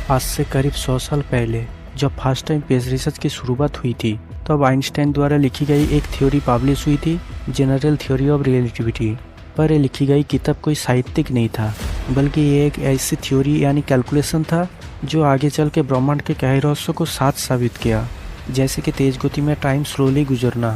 आज से करीब 100 साल पहले जब फर्स्ट टाइम स्पेस रिसर्च की शुरुआत हुई थी तब आइंस्टाइन द्वारा लिखी गई एक थ्योरी पब्लिश हुई थी, जनरल थ्योरी ऑफ रिलेटिविटी। पर ये लिखी गई किताब कोई साहित्यिक नहीं था, बल्कि ये एक ऐसी थ्योरी यानी कैलकुलेशन था जो आगे चल के ब्रह्मांड के कई रहस्यों को साथ साबित किया, जैसे कि तेज गति में टाइम स्लोली गुजरना,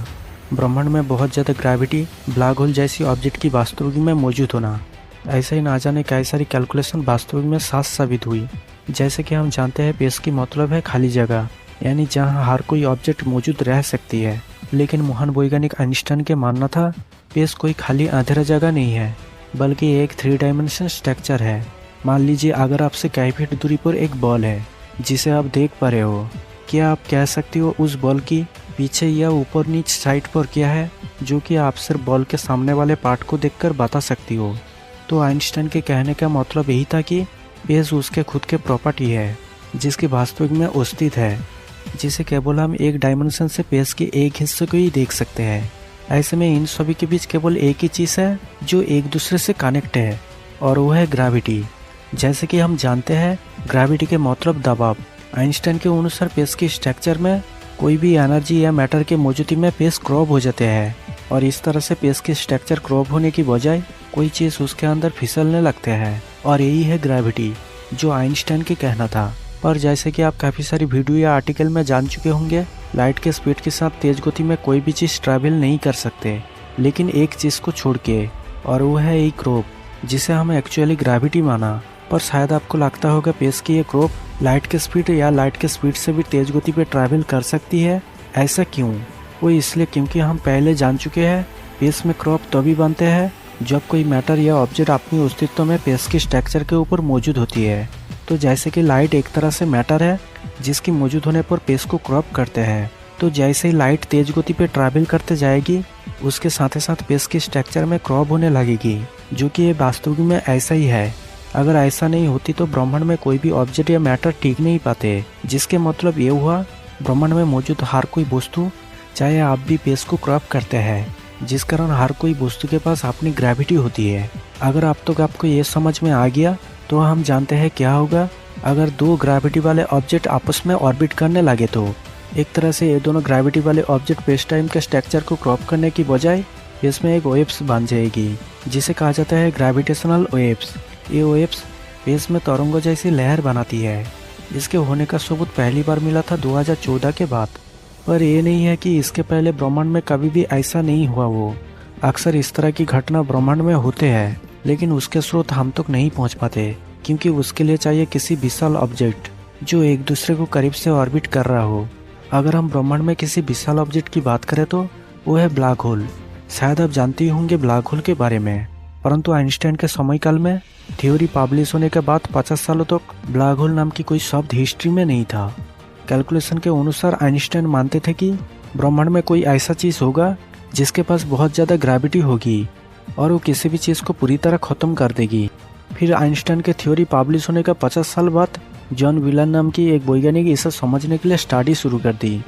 ब्रह्मांड में बहुत ज़्यादा ग्रेविटी, ब्लैक होल जैसी ऑब्जेक्ट की वास्तविक में मौजूद होना। ऐसे ही ना जाने कई सारी कैलकुलेशन वास्तविक में साथ साबित हुई। जैसे कि हम जानते हैं स्पेस की मतलब है खाली जगह, यानी जहां हर कोई ऑब्जेक्ट मौजूद रह सकती है। लेकिन महान वैज्ञानिक आइंस्टाइन के मानना था स्पेस कोई खाली अंधेरा जगह नहीं है, बल्कि एक 3 डायमेंशन स्ट्रक्चर है। मान लीजिए अगर आपसे कई फीट दूरी पर एक बॉल है जिसे आप देख पा रहे हो, क्या आप कह सकते हो उस बॉल की पीछे या ऊपर नीचे साइड पर क्या है, जो कि आप सिर्फ बॉल के सामने वाले पार्ट को देखकर बता सकती हो। तो आइंस्टाइन के कहने का मतलब यही था कि स्पेस उसके खुद के प्रॉपर्टी है जिसकी वास्तविक में अस्तित्व है, जिसे केवल हम एक डायमेंशन से स्पेस के एक हिस्से को ही देख सकते हैं। ऐसे में इन सभी के बीच केवल एक ही चीज़ है जो एक दूसरे से कनेक्ट है, और वो है ग्रेविटी। जैसे कि हम जानते हैं ग्रेविटी के मतलब दबाव। आइंस्टाइन के अनुसार स्पेस के स्ट्रक्चर में कोई भी एनर्जी या मैटर के मौजूदगी में स्पेस क्रॉप हो जाते हैं, और इस तरह से स्पेस के स्ट्रक्चर क्रॉप होने की बजाय कोई चीज़ उसके अंदर फिसलने लगते हैं, और यही है ग्रेविटी जो आइंस्टाइन के कहना था। पर जैसे कि आप काफ़ी सारी वीडियो या आर्टिकल में जान चुके होंगे, लाइट के स्पीड के साथ तेज गति में कोई भी चीज़ ट्रैवल नहीं कर सकते, लेकिन एक चीज़ को छोड़ के, और वो है एक क्रॉप जिसे हम एक्चुअली ग्रेविटी माना। पर शायद आपको लगता होगा स्पेस की ये क्रॉप लाइट के स्पीड या लाइट के स्पीड से भी तेज गति पे ट्रैवल कर सकती है। ऐसा क्यों? वो इसलिए क्योंकि हम पहले जान चुके हैं स्पेस में क्रॉप तभी बनते हैं जब कोई मैटर या ऑब्जेक्ट अपनी अस्तित्व में स्पेस के स्ट्रक्चर के ऊपर मौजूद होती है। तो जैसे कि लाइट एक तरह से मैटर है जिसकी मौजूद होने पर स्पेस को क्रॉप करते हैं, तो जैसे ही लाइट तेज गति पे ट्रैवल करते जाएगी उसके साथ ही साथ स्पेस के स्ट्रक्चर में क्रॉप होने लगेगी, जो कि ये वास्तविक में ऐसा ही है। अगर ऐसा नहीं होती तो ब्रह्मांड में कोई भी ऑब्जेक्ट या मैटर टिक नहीं पाते, जिसके मतलब ये हुआ ब्रह्मांड में मौजूद हर कोई वस्तु, चाहे आप भी स्पेस को क्रॉप करते हैं, जिस कारण हर कोई वस्तु के पास अपनी ग्रेविटी होती है। अगर अब तक आपको ये समझ में आ गया तो हम जानते हैं क्या होगा अगर 2 ग्रेविटी वाले ऑब्जेक्ट आपस में ऑर्बिट करने लगे। तो एक तरह से ये दोनों ग्रेविटी वाले ऑब्जेक्ट स्पेस टाइम के स्ट्रक्चर को क्रॉप करने की बजाय इसमें एक वेव्स बन जाएगी, जिसे कहा जाता है ग्रेविटेशनल वेव्स। ये वेव्स स्पेस में तरंगों जैसी लहर बनाती है। इसके होने का सबूत पहली बार मिला था 2014 के बाद। पर ये नहीं है कि इसके पहले ब्रह्मांड में कभी भी ऐसा नहीं हुआ। वो अक्सर इस तरह की घटना ब्रह्मांड में होते हैं, लेकिन उसके स्रोत हम तक नहीं पहुंच पाते, क्योंकि उसके लिए चाहिए किसी विशाल ऑब्जेक्ट जो एक दूसरे को करीब से ऑर्बिट कर रहा हो। अगर हम ब्रह्मांड में किसी विशाल ऑब्जेक्ट की बात करें तो वो है ब्लैक होल। शायद आप जानते ही होंगे ब्लैक होल के बारे में, परंतु आइंस्टाइन के समयकाल में थ्योरी पब्लिश होने के बाद 50 सालों तक ब्लैक होल नाम की कोई शब्द हिस्ट्री में नहीं था। कैलकुलेशन के अनुसार आइंस्टाइन मानते थे कि ब्रह्मांड में कोई ऐसा चीज़ होगा जिसके पास बहुत ज़्यादा ग्रेविटी होगी और वो किसी भी चीज़ को पूरी तरह ख़त्म कर देगी। फिर आइंस्टाइन के थ्योरी पब्लिश होने का 50 साल बाद जॉन विलन नाम की एक वैज्ञानिक इसे समझने के लिए स्टडी शुरू कर दी,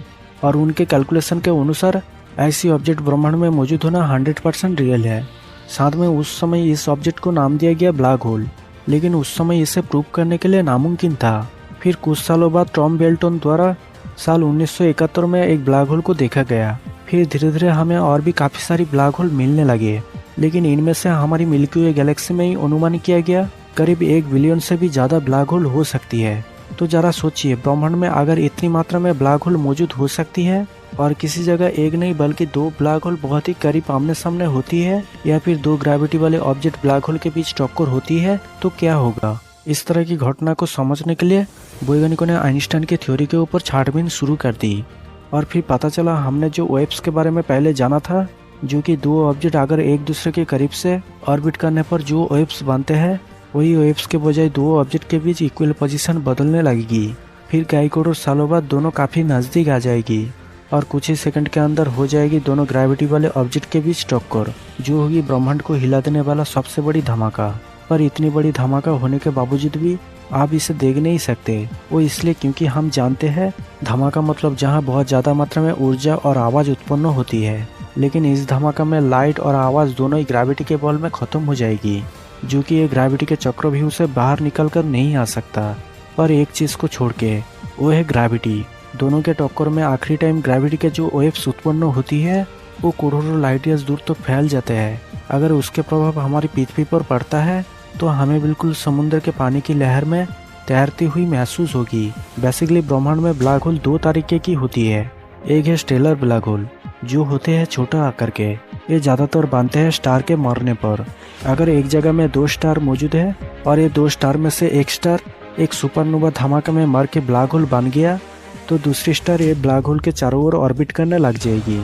और उनके कैलकुलेशन के अनुसार ऐसी ऑब्जेक्ट ब्रह्मांड में मौजूद होना 100% रियल है। साथ में उस समय इस ऑब्जेक्ट को नाम दिया गया ब्लैक होल, लेकिन उस समय इसे प्रूव करने के लिए नामुमकिन था। फिर कुछ सालों बाद टॉम बेल्टन द्वारा साल 1971 में एक ब्लैक होल को देखा गया। फिर धीरे धीरे हमें और भी काफ़ी सारी ब्लैक होल मिलने लगे, लेकिन इनमें से हमारी मिल्की वे गैलेक्सी में ही अनुमान किया गया करीब 1 बिलियन से भी ज़्यादा ब्लैक होल हो सकती है। तो ज़रा सोचिए, ब्रह्मांड में अगर इतनी मात्रा में ब्लैक होल मौजूद हो सकती है और किसी जगह एक नहीं बल्कि 2 ब्लैक होल बहुत ही करीब आमने सामने होती है, या फिर 2 ग्रेविटी वाले ऑब्जेक्ट ब्लैक होल के बीच टक्कर होती है, तो क्या होगा? इस तरह की घटना को समझने के लिए वैज्ञानिकों ने आइंस्टाइन की थ्योरी के ऊपर छानबीन शुरू कर दी, और फिर पता चला हमने जो वेव्स के बारे में पहले जाना था, जो कि 2 ऑब्जेक्ट अगर एक दूसरे के करीब से ऑर्बिट करने पर जो वेव्स बनते हैं, वही वेव्स के बजाय 2 ऑब्जेक्ट के बीच इक्वल पोजीशन बदलने लगेगी। फिर कई करोड़ सालों बाद दोनों काफ़ी नज़दीक आ जाएगी और कुछ ही सेकंड के अंदर हो जाएगी दोनों ग्रेविटी वाले ऑब्जेक्ट के बीच टक्कर, जो होगी ब्रह्मांड को हिला देने वाला सबसे बड़ी धमाका। पर इतनी बड़ी धमाका होने के बावजूद भी आप इसे देख नहीं सकते। वो इसलिए क्योंकि हम जानते हैं धमाका मतलब जहाँ बहुत ज़्यादा मात्रा में ऊर्जा और आवाज़ उत्पन्न होती है, लेकिन इस धमाका में लाइट और आवाज़ दोनों ही ग्रेविटी के बल में ख़त्म हो जाएगी, जो कि ये ग्रेविटी के चक्रव्यूह से बाहर निकल कर नहीं आ सकता। पर एक चीज़ को छोड़ के, वो है ग्रेविटी। दोनों के टक्कर में आखिरी टाइम ग्रेविटी के जो वेव्स उत्पन्न होती है वो करोड़ों लाइट ईयर्स दूर तक फैल जाते हैं। अगर उसके प्रभाव हमारी पृथ्वी पर पड़ता है तो हमें बिल्कुल समुद्र के पानी की लहर में तैरती हुई महसूस होगी। बेसिकली ब्रह्मांड में ब्लैक होल दो तरीके की होती है। एक है स्टेलर ब्लैक होल, जो होते हैं छोटा आकार के। ये ज़्यादातर बनते हैं स्टार के मरने पर। अगर एक जगह में दो स्टार मौजूद है और ये दो स्टार में से एक स्टार एक सुपरनोवा धमाके में मर के ब्लैक होल बन गया तो दूसरी स्टार ये ब्लैक होल के चारों ओर ऑर्बिट करने लग जाएगी।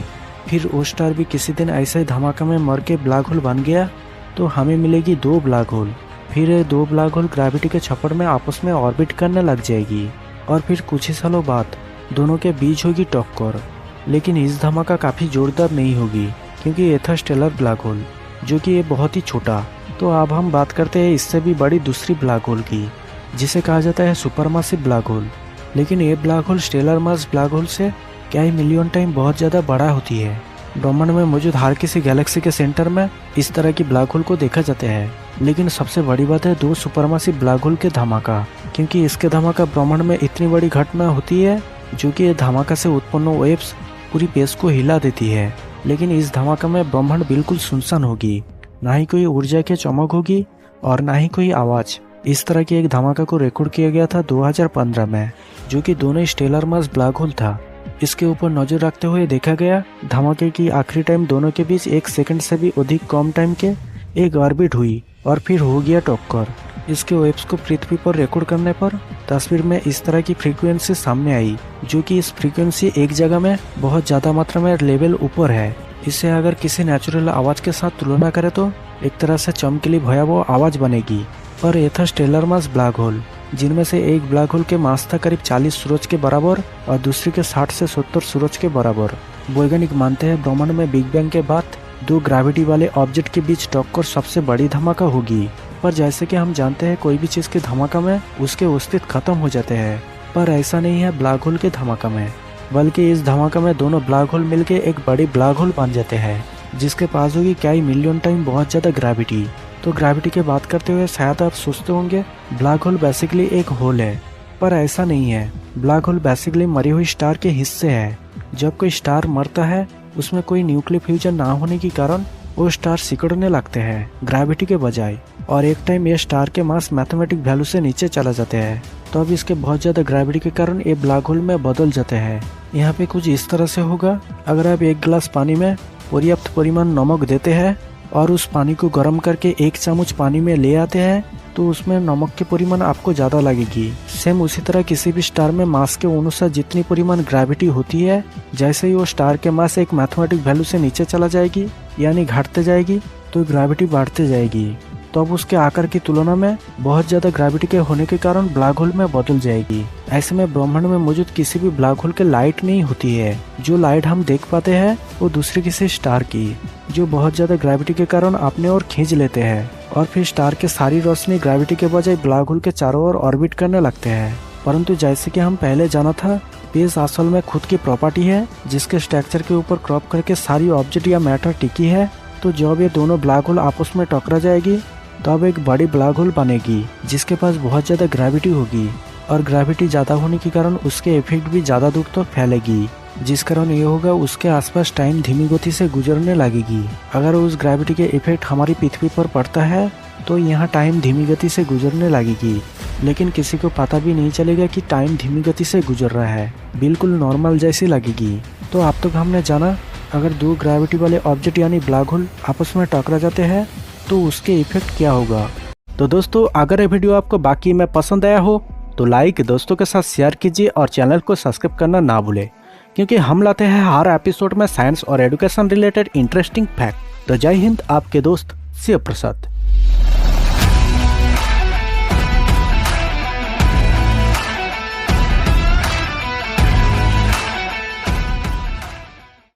फिर वो स्टार भी किसी दिन ऐसे ही धमाका में मर के ब्लैक होल बन गया तो हमें मिलेगी दो ब्लैक होल। फिर ये दो ब्लैक होल ग्रेविटी के छप्पर में आपस में ऑर्बिट करने लग जाएगी और फिर कुछ ही सालों बाद दोनों के बीच होगी टक्कर। लेकिन इस धमाका काफ़ी जोरदार नहीं होगी क्योंकि ये था स्टेलर ब्लैक होल, जो कि ये बहुत ही छोटा। तो अब हम बात करते हैं इससे भी बड़ी दूसरी ब्लैक होल की, जिसे कहा जाता है सुपरमासिव ब्लैक होल। लेकिन ये black hole stellar mass black hole से कई मिलियन टाइम बहुत ज़्यादा बड़ा होती है। ब्रह्मांड में मौजूद हर किसी गैलेक्सी के सेंटर में इस तरह की ब्लैक होल को देखा जाता है। लेकिन सबसे बड़ी बात है दो सुपरमासिव ब्लैक होल के धमाका, क्योंकि इसके धमाका ब्रह्मांड में इतनी बड़ी घटना होती है जो कि ये धमाका से उत्पन्न वेव्स पूरी स्पेस को हिला देती है। लेकिन इस धमाका में ब्रह्मांड बिल्कुल सुनसान होगी, ना ही कोई ऊर्जा की चमक होगी और ना ही कोई आवाज। इस तरह के एक धमाका को रिकॉर्ड किया गया था 2015 में, जो कि दोनों स्टेलर मास ब्लैक होल था। इसके ऊपर नजर रखते हुए देखा गया धमाके की आखिरी टाइम दोनों के बीच 1 सेकंड से भी अधिक कम टाइम के एक ऑर्बिट हुई और फिर हो गया टक्कर। इसके वेव्स को पृथ्वी पर रिकॉर्ड करने पर तस्वीर में इस तरह की फ्रीक्वेंसी सामने आई, जो कि इस फ्रीक्वेंसी एक जगह में बहुत ज़्यादा मात्रा में लेवल ऊपर है। इसे अगर किसी नेचुरल आवाज़ के साथ तुलना करें तो एक तरह से चमकीली भयावह आवाज़ बनेगी। पर यह था स्टेलर मास ब्लैक होल, जिनमें से एक ब्लैक होल के मास था करीब 40 सूरज के बराबर और दूसरी के 60 से 70 सूरज के बराबर। वैज्ञानिक मानते हैं ब्रह्मांड में बिग बैंग के बाद दो ग्रेविटी वाले ऑब्जेक्ट के बीच टक्कर सबसे बड़ी धमाका होगी। पर जैसे कि हम जानते हैं कोई भी चीज़ के धमाका में उसके अस्तित्व खत्म हो जाते हैं, पर ऐसा नहीं है ब्लैक होल के धमाका में, बल्कि इस धमाका में दोनों ब्लैक होल मिलके एक बड़ी ब्लैक होल बन जाते हैं, जिसके पास होगी कई मिलियन टाइम बहुत ज़्यादा ग्रेविटी। तो ग्रेविटी की बात करते हुए शायद आप सोचते होंगे ब्लैक होल बेसिकली एक होल है, पर ऐसा नहीं है। ब्लैक होल बेसिकली मरी हुई स्टार के हिस्से है। जब कोई स्टार मरता है उसमें कोई न्यूक्लियर फ्यूजन ना होने के कारण वो स्टार सिकुड़ने लगते हैं ग्रेविटी के बजाय, और एक टाइम ये स्टार के मास मैथमेटिक वैल्यू से नीचे चला जाते हैं। तो अब इसके बहुत ज़्यादा ग्रेविटी के कारण ये ब्लैक होल में बदल जाते हैं। यहाँ पे कुछ इस तरह से होगा, अगर आप एक गिलास पानी में पर्याप्त परिमाण नमक देते हैं और उस पानी को गर्म करके 1 चम्मच पानी में ले आते हैं तो उसमें नमक के परिमाण आपको ज़्यादा लगेगी। सेम उसी तरह किसी भी स्टार में मास के अनुसार जितनी परिमाण ग्रेविटी होती है, जैसे ही वो स्टार के मास एक मैथमेटिक वैल्यू से नीचे चला जाएगी यानी घटते जाएगी तो ग्रेविटी बढ़ते जाएगी। तो अब उसके आकार की तुलना में बहुत ज़्यादा ग्रेविटी के होने के कारण ब्लैक होल में बदल जाएगी। ऐसे में ब्रह्मांड में मौजूद किसी भी ब्लैक होल के लाइट नहीं होती है। जो लाइट हम देख पाते हैं वो दूसरी किसी स्टार की, जो बहुत ज़्यादा ग्रेविटी के कारण अपने ओर खींच लेते हैं और फिर स्टार के सारी रोशनी ग्रेविटी के बजाय ब्लैक होल के चारों ओर ऑर्बिट करने लगते हैं। परंतु जैसे कि हम पहले जाना था, स्पेस असल में खुद की प्रॉपर्टी है जिसके स्ट्रक्चर के ऊपर क्रॉप करके सारी ऑब्जेक्ट या मैटर टिकी है। तो जब ये दोनों ब्लैक होल आपस में टकरा जाएगी तब एक बड़ी ब्लैक होल बनेगी जिसके पास बहुत ज़्यादा ग्रेविटी होगी, और ग्रेविटी ज़्यादा होने के कारण उसके इफेक्ट भी ज़्यादा दूर तक फैलेगी, जिस कारण ये होगा उसके आसपास टाइम धीमी गति से गुजरने लगेगी। अगर उस ग्रेविटी के इफेक्ट हमारी पृथ्वी पर पड़ता है तो यहाँ टाइम धीमी गति से गुजरने लगेगी, लेकिन किसी को पता भी नहीं चलेगा कि टाइम धीमी गति से गुजर रहा है, बिल्कुल नॉर्मल जैसी लगेगी। तो अब तक हमने जाना अगर दो ग्रेविटी वाले ऑब्जेक्ट यानी ब्लैक होल आपस में टकरा जाते हैं तो उसके इफेक्ट क्या होगा। तो दोस्तों अगर ये वीडियो आपको बाकी में पसंद आया हो तो लाइक, दोस्तों के साथ शेयर कीजिए और चैनल को सब्सक्राइब करना ना भूलें, क्योंकि हम लाते हैं हर एपिसोड में साइंस और एजुकेशन रिलेटेड इंटरेस्टिंग फैक्ट। तो जय हिंद, आपके दोस्त शिव प्रसाद।